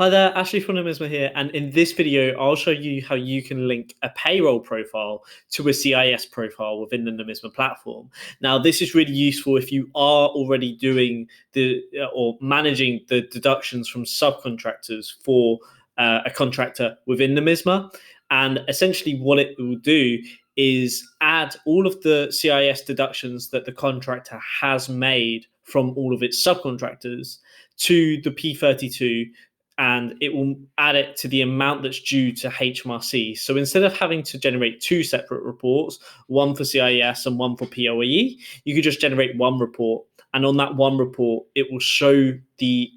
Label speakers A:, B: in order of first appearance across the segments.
A: Hi there, Ashley from Nomisma here, and in this video, I'll show you how you can link a payroll profile to a CIS profile within the Nomisma platform. Now, this is really useful if you are already doing or managing the deductions from subcontractors for a contractor within Nomisma. And essentially, what it will do is add all of the CIS deductions that the contractor has made from all of its subcontractors to the P32, and it will add it to the amount that's due to HMRC. So instead of having to generate two separate reports, one for CIS and one for POAE, you could just generate one report. And on that one report, it will show the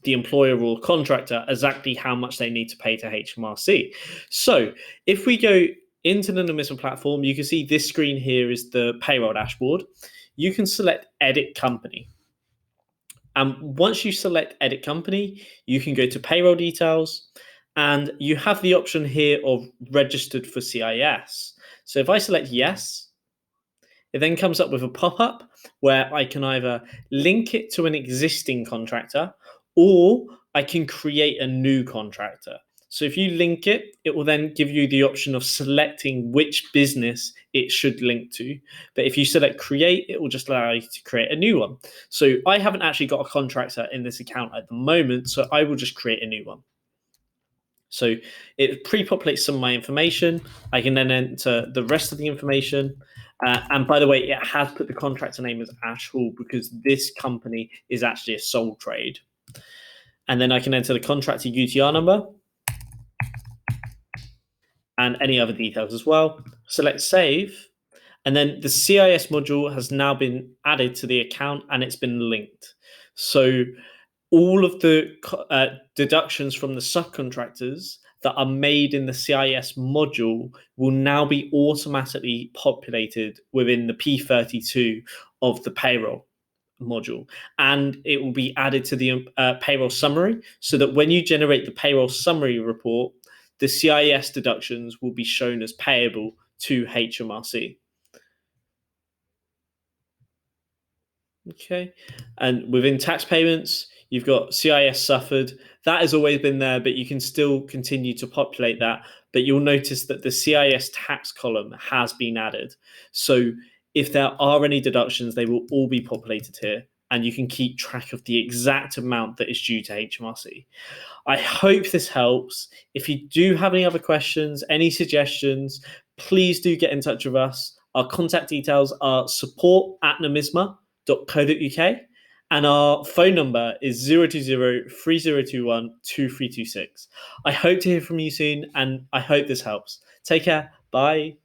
A: employer or contractor exactly how much they need to pay to HMRC. So if we go into the Nomisma platform, you can see this screen here is the payroll dashboard. You can select Edit Company. And once you select Edit Company, you can go to Payroll Details, and you have the option here of Registered for CIS. So if I select Yes, it then comes up with a pop-up where I can either link it to an existing contractor or I can create a new contractor. So if you link it, it will then give you the option of selecting which business it should link to. But if you select create, it will just allow you to create a new one. So I haven't actually got a contractor in this account at the moment, so I will just create a new one. So it pre-populates some of my information. I can then enter the rest of the information. And by the way, it has put the contractor name as Ash Hall because this company is actually a sole trade. And then I can enter the contractor UTR number and any other details as well. Select Save. And then the CIS module has now been added to the account and it's been linked. So all of the deductions from the subcontractors that are made in the CIS module will now be automatically populated within the P32 of the payroll module, and it will be added to the payroll summary, so that when you generate the payroll summary report, the CIS deductions will be shown as payable to HMRC. Okay, and within tax payments, you've got CIS suffered. That has always been there, but you can still continue to populate that. But you'll notice that the CIS tax column has been added. So if there are any deductions, they will all be populated here, and you can keep track of the exact amount that is due to HMRC. I hope this helps. If you do have any other questions, any suggestions, please do get in touch with us. Our contact details are support@nomisma.co.uk, and our phone number is 020-3021-2326. I hope to hear from you soon, and I hope this helps. Take care. Bye.